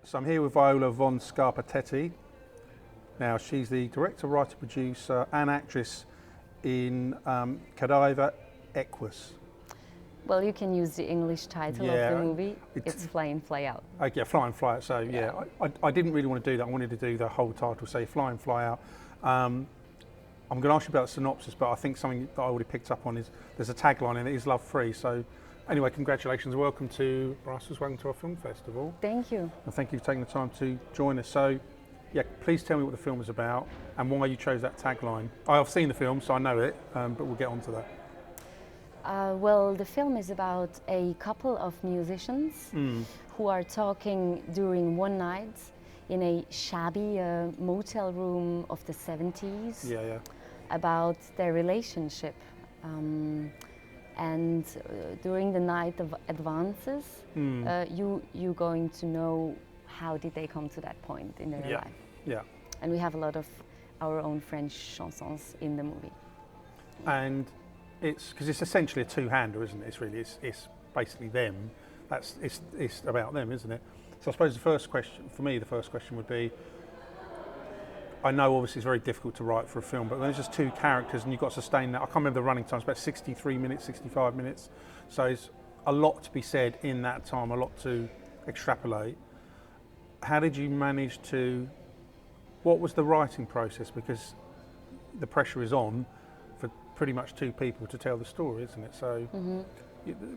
So I'm here with Viola Von Scarpatetti. Now she's the director, writer, producer and actress in Cadavre Exquis. Well, you can use the English title of the movie. It's Fly In, Fly Out. Okay, Fly In, Fly Out. So yeah, I didn't really want to do that. I wanted to do the whole title, say Fly In, Fly Out. I'm going to ask you about the synopsis, but I think something that I already picked up on is there's a tagline and it is love free. So anyway, congratulations. Welcome to Brussels. Welcome to our film festival. Thank you. And thank you for taking the time to join us. So yeah, please tell me what the film is about and why you chose that tagline. I've seen the film, so I know it, but we'll get on to that. Well, the film is about a couple of musicians who are talking during one night in a shabby motel room of the 70s about their relationship. And during the night of advances, you're going to know how did they come to that point in their life. Yeah. And we have a lot of our own French chansons in the movie. And it's because it's essentially a two-hander, isn't it? It's really it's basically them. It's about them, isn't it? So I suppose the first question would be, I know obviously it's very difficult to write for a film, but when there's just two characters and you've got to sustain that, I can't remember the running time, it's about 63 minutes, 65 minutes. So it's a lot to be said in that time, a lot to extrapolate. How did you manage to, what was the writing process? Because the pressure is on for pretty much two people to tell the story, isn't it? So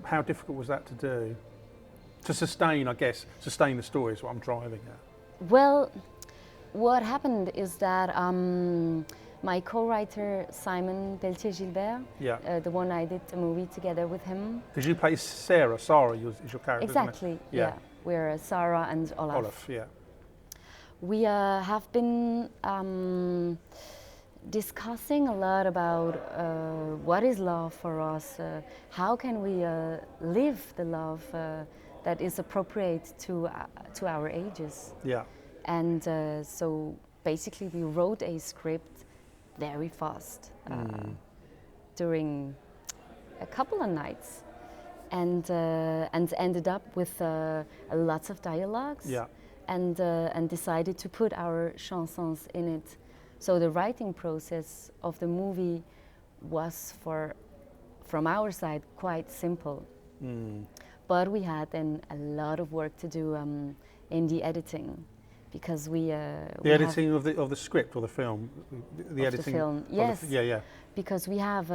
how difficult was that to do? To sustain, I guess, sustain the story is what I'm driving at. Well, what happened is that my co-writer Simon Pelletier-Gilbert, the one I did the movie together with him. Because you play Sarah is your character, exactly, isn't it? Yeah. We're Sarah and Olaf. Olaf, yeah. We have been discussing a lot about what is love for us, how can we live the love that is appropriate to our ages. Yeah. And so basically we wrote a script very fast during a couple of nights and ended up with lots of dialogues and decided to put our chansons in it. So the writing process of the movie was from our side quite simple. But we had then a lot of work to do in the editing. Because we the editing of the script or the film, the editing. The film, yes. Yeah. Because we have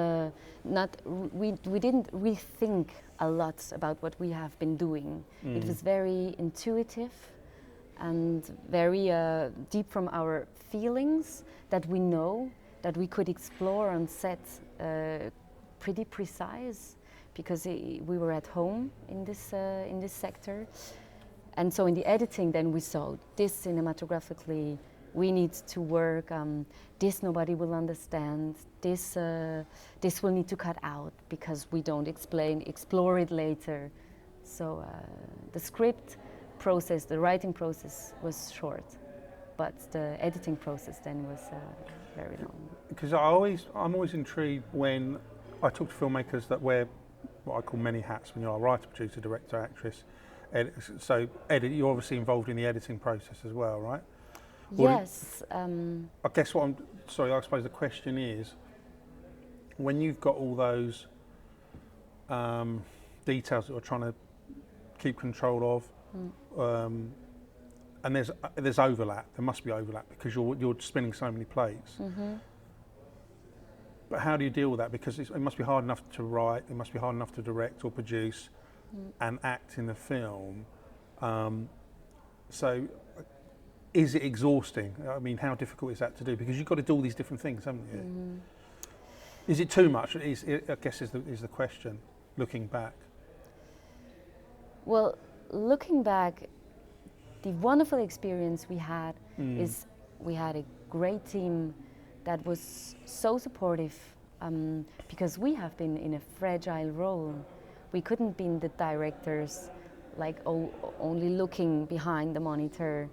we didn't rethink a lot about what we have been doing. It was very intuitive and very deep from our feelings that we know that we could explore on set, pretty precise because we were at home in this sector. And so in the editing, then we saw this cinematographically, we need to work, this nobody will understand, this will need to cut out because we don't explore it later. So the script process, the writing process was short, but the editing process then was very long. Because I'm always intrigued when I talk to filmmakers that wear what I call many hats when you're a writer, producer, director, actress. So, you're obviously involved in the editing process as well, right? Yes. I guess I suppose the question is, when you've got all those details that you're trying to keep control of, and there's overlap, there must be overlap because you're spinning so many plates. But how do you deal with that? Because it must be hard enough to write, it must be hard enough to direct or produce, and act in the film. So is it exhausting? I mean, how difficult is that to do? Because you've got to do all these different things, haven't you? Is it too much? I guess is the question, looking back. Well, looking back, the wonderful experience we had is we had a great team that was so supportive because we have been in a fragile role. We couldn't be the directors, like only looking behind the monitor,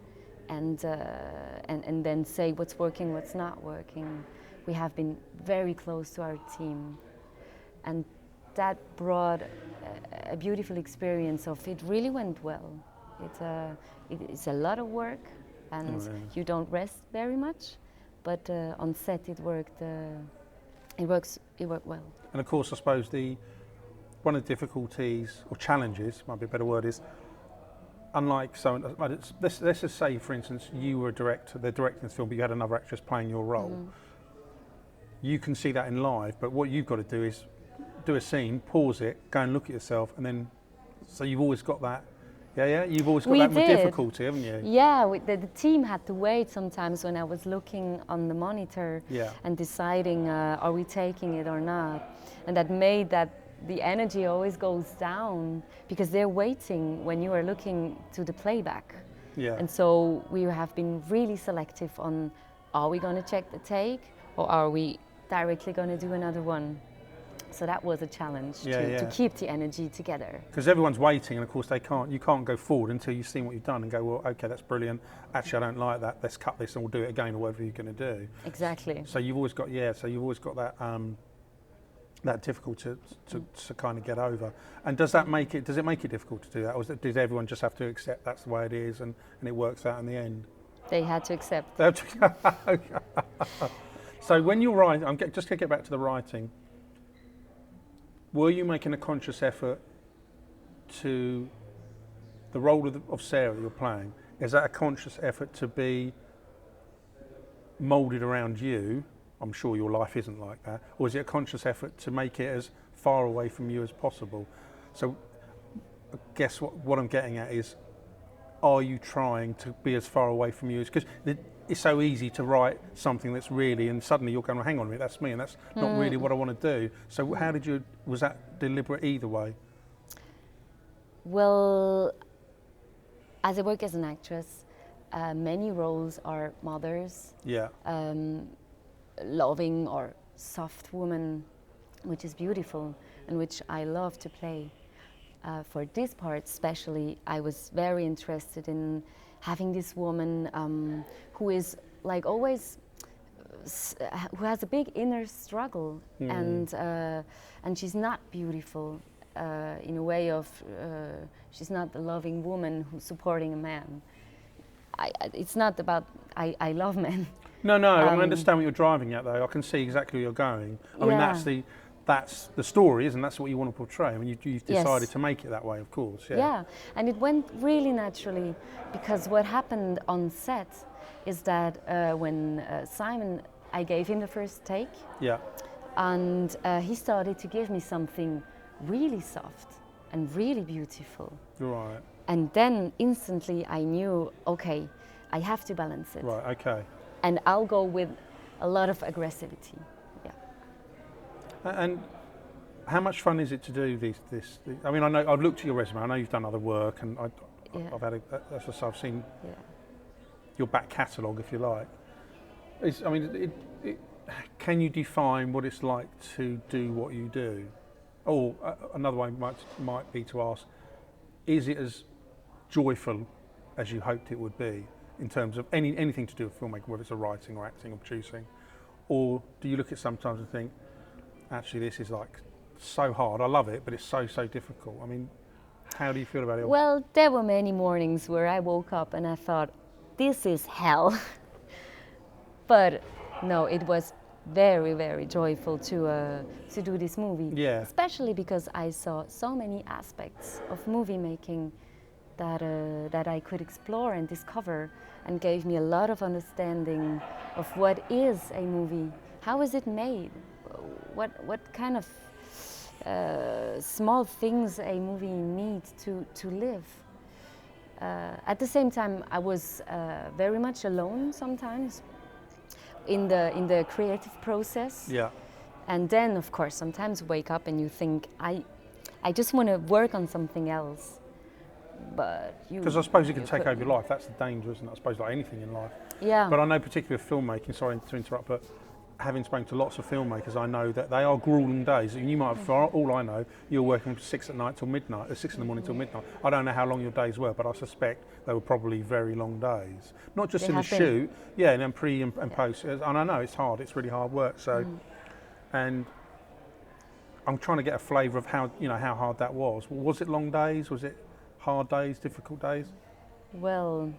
and then say what's working, what's not working. We have been very close to our team, and that brought a beautiful experience of it really went well. It's a lot of work, and you don't rest very much. But on set, it worked. It worked well. And of course, I suppose one of the difficulties or challenges, might be a better word, is unlike let's just say, for instance, you were a director, they're directing this film, but you had another actress playing your role. You can see that in live, but what you've got to do is do a scene, pause it, go and look at yourself, and then so you've always got that. Yeah, you've always got that difficulty, haven't you? Yeah, the team had to wait sometimes when I was looking on the monitor and deciding are we taking it or not, and that made that the energy always goes down because they're waiting when you are looking to the playback. Yeah. And so we have been really selective on, are we going to check the take or are we directly going to do another one? So that was a challenge to keep the energy together. Because everyone's waiting, and of course you can't go forward until you've seen what you've done and go, well, okay, that's brilliant. Actually, I don't like that. Let's cut this and we'll do it again, or whatever you're going to do. Exactly. So you've always got that difficult to kind of get over. And does it make it difficult to do that, or does everyone just have to accept that's the way it is and it works out in the end? They had to accept. So when you're writing, just going to get back to the writing. Were you making a conscious effort to the role of Sarah that you're playing? Is that a conscious effort to be moulded around you? I'm sure your life isn't like that. Or is it a conscious effort to make it as far away from you as possible? So I guess what I'm getting at is, are you trying to be as far away from you? Because it's so easy to write something that's really, and suddenly you're going, well, hang on a minute, that's me, and that's not really what I want to do. So was that deliberate either way? Well, as I work as an actress, many roles are mothers, loving or soft woman, which is beautiful and which I love to play. For this part especially, I was very interested in having this woman who is like always, who has a big inner struggle, and she's not beautiful in a way of, she's not a loving woman who's supporting a man. It's not about, I love men. No, I understand what you're driving at though. I can see exactly where you're going. I mean, that's the story, isn't it? That's what you want to portray. I mean, you've decided to make it that way, of course. Yeah, and it went really naturally, because what happened on set is that when Simon, I gave him the first take, and he started to give me something really soft and really beautiful. Right. And then instantly I knew, okay, I have to balance it. Right, okay. And I'll go with a lot of aggressivity. And how much fun is it to do this? I mean, I know I've looked at your resume. I know you've done other work, and I've seen your back catalogue, if you like. Can you define what it's like to do what you do? Or another way might be to ask: is it as joyful as you hoped it would be in terms of anything to do with filmmaking, whether it's a writing or acting or producing, or do you look at sometimes and think, actually, this is like so hard. I love it, but it's so difficult. I mean, how do you feel about it? Well, there were many mornings where I woke up and I thought, this is hell. But no, it was very, very joyful to do this movie. Yeah. Especially because I saw so many aspects of movie making that I could explore and discover, and gave me a lot of understanding of what is a movie, how is it made. What kind of small things a movie needs to live. At the same time, I was very much alone sometimes in the creative process. Yeah. And then, of course, sometimes wake up and you think, I just want to work on something else. But because I suppose you can take over your life. That's the danger, isn't it? I suppose like anything in life. Yeah. But I know particularly with filmmaking. Sorry to interrupt, but having spoken to lots of filmmakers, I know that they are grueling days. And you might, for all I know, you're working from 6 at night till midnight, 6 in the morning till midnight. I don't know how long your days were, but I suspect they were probably very long days. Not just in the shoot, and then pre and post. And I know it's hard. It's really hard work. So, and I'm trying to get a flavour of how hard that was. Was it long days? Was it hard days? Difficult days? Well,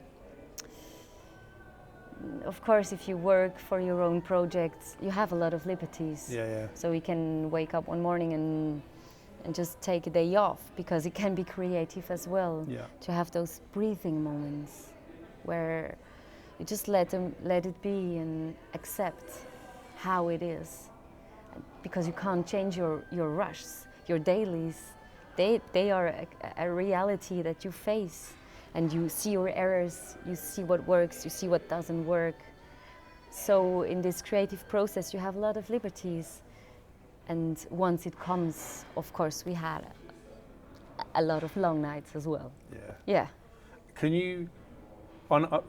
of course, if you work for your own projects, you have a lot of liberties. Yeah, yeah. So we can wake up one morning and just take a day off, because it can be creative as well. Yeah. To have those breathing moments where you just let it be and accept how it is, because you can't change your rushes, your dailies. They are a reality that you face, and you see your errors, you see what works, you see what doesn't work. So in this creative process, you have a lot of liberties. And once it comes, of course, we had a lot of long nights as well. Yeah. Yeah. Can you? I know.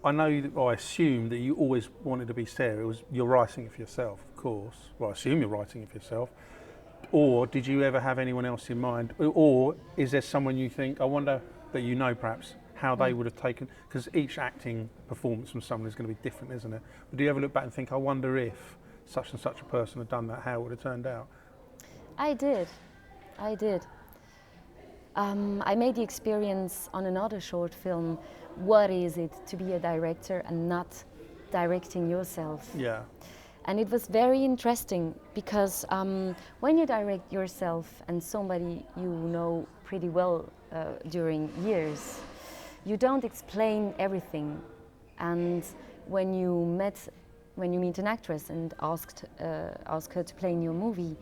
I assume that you always wanted to be Sarah. It was you're writing it for yourself, of course. Well, I assume you're writing it for yourself. Or did you ever have anyone else in mind? Or is there someone you think? I wonder that you know perhaps how they would have taken. Because each acting performance from someone is going to be different, isn't it? But do you ever look back and think, I wonder if such and such a person had done that, how it would have turned out? I did. I made the experience on another short film. What is it to be a director and not directing yourself? Yeah. And it was very interesting because when you direct yourself and somebody you know pretty well during years, you don't explain everything. And when you meet an actress and ask her to play in your movie,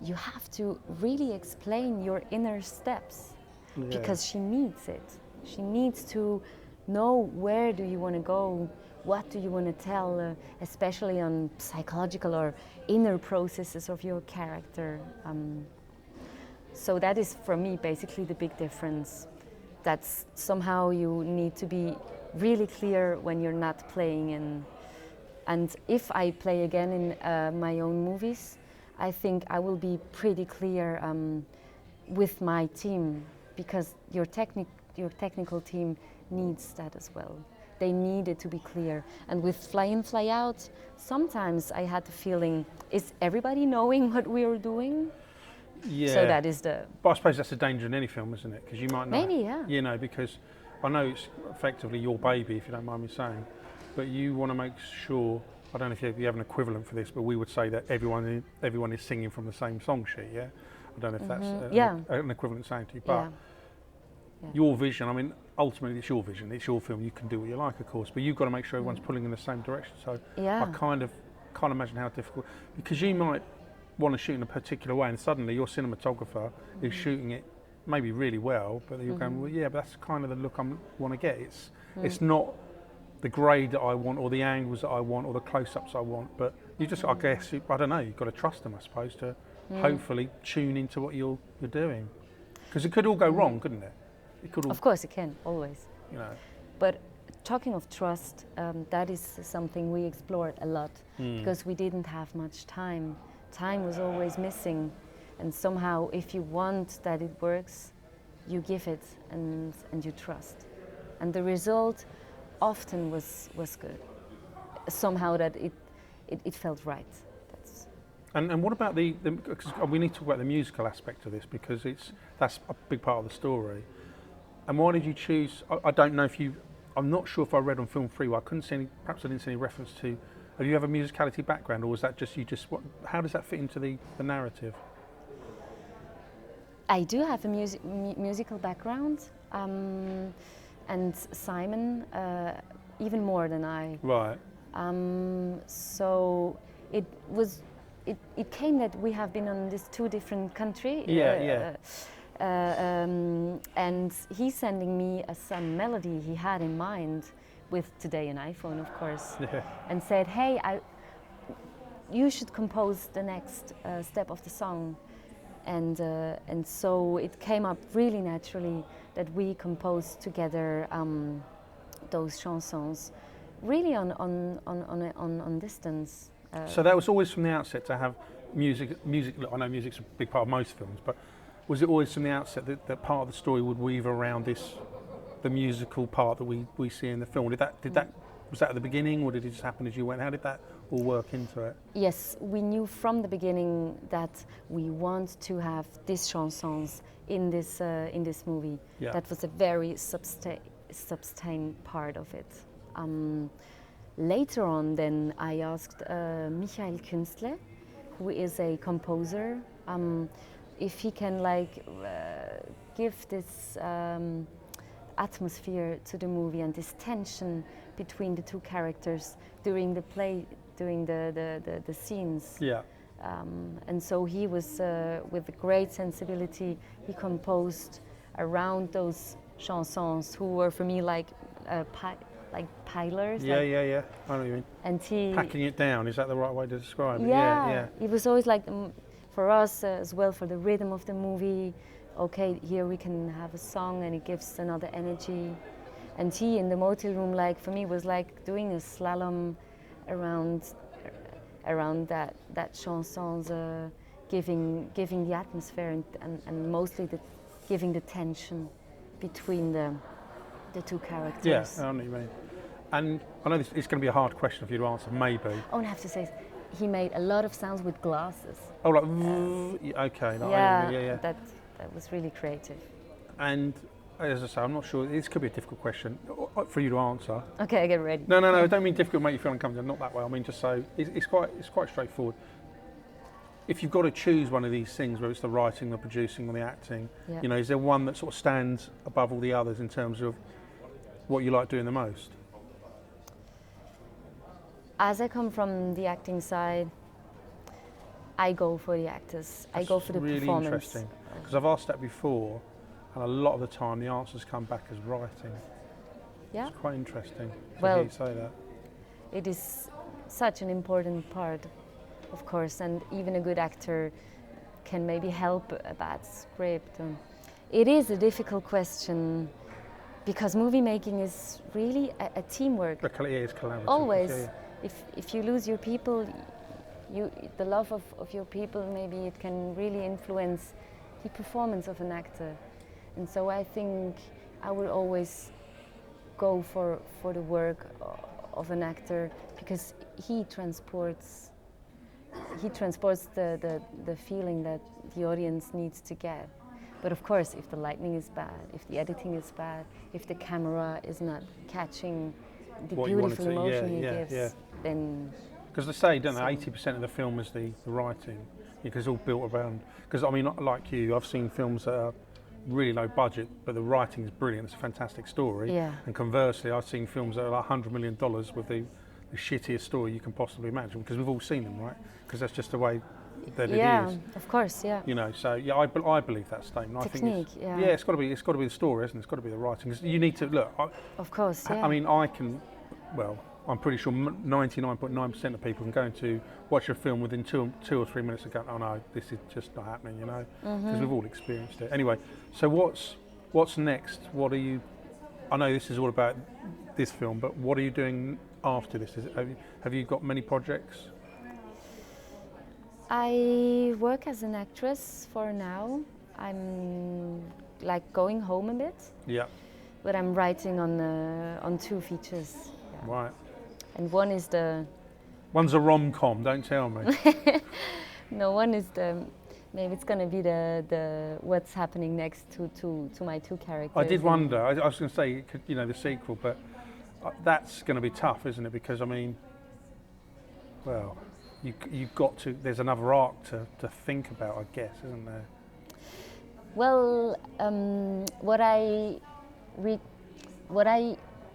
you have to really explain your inner steps, because she needs it. She needs to know where do you want to go, what do you want to tell, especially on psychological or inner processes of your character. So that is for me basically the big difference. That's somehow you need to be really clear when you're not playing in. And if I play again in my own movies, I think I will be pretty clear with my team, because your technical team needs that as well. They need it to be clear. And with Fly In, Fly Out, sometimes I had the feeling, is everybody knowing what we are doing? Yeah. So that is the... But I suppose that's the danger in any film, isn't it? Because you might not... Maybe, yeah. You know, because I know it's effectively your baby, if you don't mind me saying, but you want to make sure... I don't know if you have an equivalent for this, but we would say that everyone is singing from the same song sheet, yeah? I don't know if that's an equivalent saying to you, but your vision, I mean, ultimately it's your vision, it's your film, you can do what you like, of course, but you've got to make sure everyone's pulling in the same direction. So I kind of can't imagine how difficult, because you might want to shoot in a particular way and suddenly your cinematographer is shooting it maybe really well, but you're going, well, yeah, but that's kind of the look I want to get. It's not the grade that I want, or the angles that I want, or the close-ups I want, but you just, I guess, I don't know, you've got to trust them, I suppose, to hopefully tune into what you're doing. Because it could all go wrong, couldn't it? It could all, of course it can, always. You know. But talking of trust, that is something we explored a lot, because we didn't have much time. Time was always missing, and somehow if you want that it works, you give it and you trust. And the result often was good. Somehow that it felt right. And what about because we need to talk about the musical aspect of this, because that's a big part of the story. And why did you choose, I don't know if I'm not sure if I read on Film Freeway, perhaps I didn't see any reference to, do you have a musicality background, or was that just how does that fit into the narrative? I do have a musical background, and Simon even more than I. Right. So it came that we have been on these two different countries. And he's sending me some melody he had in mind, with today an iPhone, of course, and said, hey, you should compose the next step of the song. And so it came up really naturally that we composed together those chansons, really on distance. So that was always from the outset to have music. Look, I know music's a big part of most films, but was it always from the outset that part of the story would weave around the musical part that we see in the film? Was that at the beginning, or did it just happen as you went? How did that all work into it? Yes, we knew from the beginning that we want to have these chansons in this movie. Yeah. That was a very substantial part of it. Later on, then I asked Michael Künstler, who is a composer, if he can give this atmosphere to the movie and this tension between the two characters during the play, during the scenes. Yeah. And so he was, with great sensibility, he composed around those chansons, who were for me like pillars. Yeah, yeah, yeah. I know what you mean. And he packing it down, is that the right way to describe it? Yeah, Yeah. It was always like, for us as well, for the rhythm of the movie, okay, here we can have a song and it gives another energy. And he in the motel room, like for me, was like doing a slalom around that chansons, giving the atmosphere and mostly giving the tension between the two characters. Yeah, I know what you mean. And I know it's going to be a hard question for you to answer, maybe. Oh, and I have to say, he made a lot of sounds with glasses. Oh, like okay. No, yeah. That was really creative. And as I say, I'm not sure. This could be a difficult question for you to answer. Okay, I get ready. No. I don't mean difficult to make you feel uncomfortable. Not that way. I mean just so it's quite straightforward. If you've got to choose one of these things, whether it's the writing, the producing, or the acting, Yeah. you know, is there one that sort of stands above all the others in terms of what you like doing the most? As I come from the acting side, I go for the actors. I go for the really performance. Interesting, because I've asked that before, and a lot of the time the answers come back as writing. Yeah. It's quite interesting to Well, hear you say that. It is such an important part, of course, and even a good actor can maybe help a bad script. It is a difficult question because movie making is really a teamwork. It is collaborative. Always. Yeah. If you lose your people, the love of your people, maybe it can really influence the performance of an actor. And so I think I will always go for the work of an actor because he transports the feeling that the audience needs to get. But of course, if the lighting is bad, if the editing is bad, if the camera is not catching the What you beautiful wanted to- emotion he yeah, gives, yeah. then... Because they say, don't they, 80% of the film is the writing, because it's all built around. Because I mean, like you, I've seen films that are really low budget, but the writing is brilliant. It's a fantastic story. Yeah. And conversely, I've seen films that are like $100 million with the shittiest story you can possibly imagine. Because we've all seen them, right? Because that's just the way that it is. Yeah, of course, yeah. You know, so yeah, I believe that statement. Technique, I think yeah. Yeah, it's got to be the story, isn't it? It's got to be the writing. 'Cause you need to look. Of course, yeah. I mean, I'm pretty sure 99.9% of people can go into watch a film within two or 3 minutes and go, oh no, this is just not happening, you know, because we've all experienced it. Anyway, so what's next? I know this is all about this film, but what are you doing after this? Have you got many projects? I work as an actress for now. I'm like going home a bit, Yeah. but I'm writing on 2 features. Yeah. Right. And one is One's a rom-com, don't tell me. one is maybe it's going to be the what's happening next to my 2 characters. I did wonder, I was going to say, you know, the sequel, but that's going to be tough, isn't it? Because, I mean, well, you've got to, there's another arc to think about, I guess, isn't there? Well, what I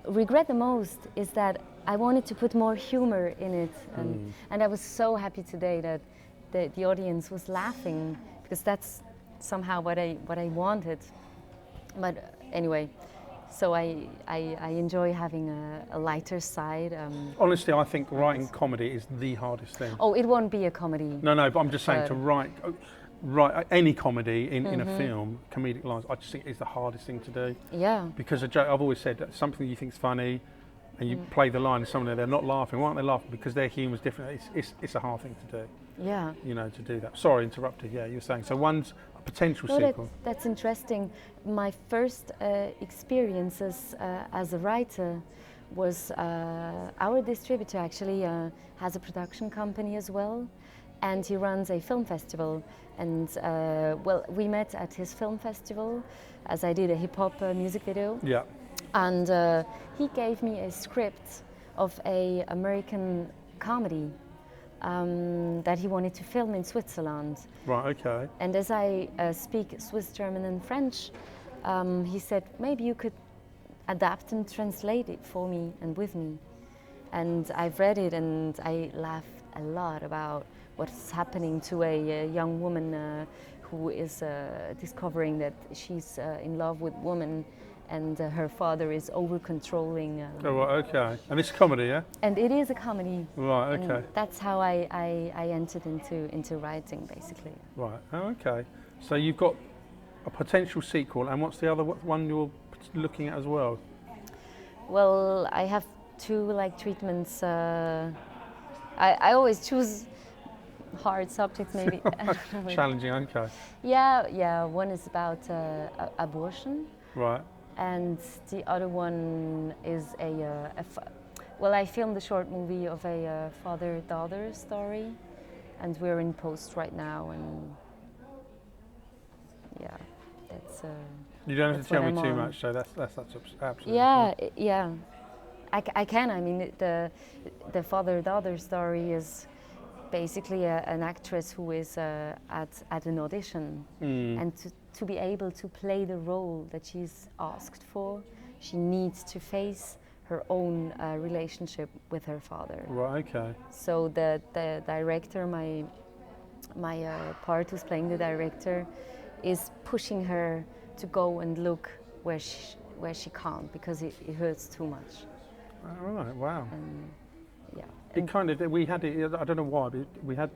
regret the most is that I wanted to put more humor in it, and I was so happy today that the audience was laughing, because that's somehow what I wanted. But anyway, so I enjoy having a lighter side. Honestly, I think writing comedy is the hardest thing. Oh, it won't be a comedy. No, but I'm just saying to write any comedy in a film, comedic lines, I just think is the hardest thing to do. Yeah. Because a joke, I've always said that something you think is funny, and you play the line, and someone they're not laughing. Why aren't they laughing? Because their humour's different. It's a hard thing to do. Yeah. You know, to do that. Sorry, interrupted. Yeah, you were saying. So one's a potential sequel. That's interesting. My first experiences as a writer was our distributor actually has a production company as well, and he runs a film festival. And we met at his film festival, as I did a hip hop music video. Yeah. And he gave me a script of a American comedy that he wanted to film in Switzerland. Right, okay. And as I speak Swiss, German and French, he said, maybe you could adapt and translate it for me and with me. And I've read it and I laughed a lot about what's happening to a young woman who is discovering that she's in love with women and her father is over-controlling. Oh, right, okay. And it's a comedy, yeah? And it is a comedy. Right, okay. And that's how I entered into writing, basically. Right, oh, okay. So you've got a potential sequel, and what's the other one you're looking at as well? Well, I have two treatments. I always choose hard subjects, maybe. Challenging, okay. Yeah. One is about abortion. Right. And the other one is well, I filmed a short movie of a father-daughter story, and we're in post right now, and yeah, that's. You don't have to tell me too much, so that's absolutely. Yeah, fine. yeah. I can. I mean, the father-daughter story is basically an actress who is at an audition, and to be able to play the role that she's asked for, she needs to face her own relationship with her father. Right. Okay. So the director, my part who's playing the director, is pushing her to go and look where she can't because it hurts too much. All right. Wow. Yeah. It kind of, we had it, I don't know why, but we had,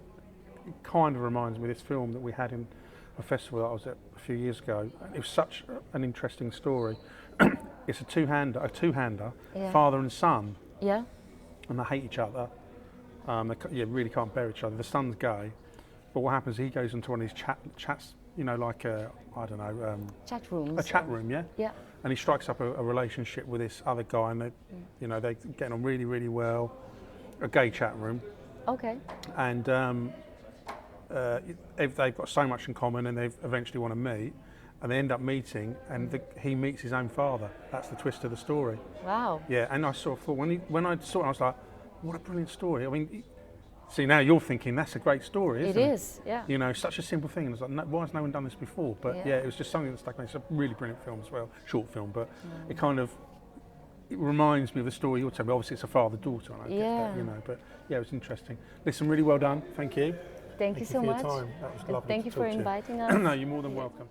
it kind of reminds me of this film that we had in a festival that I was at a few years ago. It was such an interesting story. It's a two-hander, Yeah. father and son, Yeah. and they hate each other. They really can't bear each other. The son's gay, but what happens, he goes into one of these chats, I don't know. Chat rooms. A chat room, yeah? Yeah. And he strikes up a relationship with this other guy, and they're getting on really, really well. A gay chat room. Okay. And they've got so much in common, and they eventually want to meet, and they end up meeting, and he meets his own father. That's the twist of the story. Wow. Yeah, and I sort of thought, when I saw it, I was like, what a brilliant story. I mean, see, now you're thinking, that's a great story, isn't it? It is, yeah. Such a simple thing. And I was like, why has no one done this before? But yeah, it was just something that stuck with me. It's a really brilliant film as well, short film, but it reminds me of the story you're telling me. Obviously, it's a father-daughter, and I get that, but yeah, it was interesting. Listen, really well done. Thank you. Thank you so for much. Your time. That was lovely. Thank you for inviting us. No, you're more than welcome.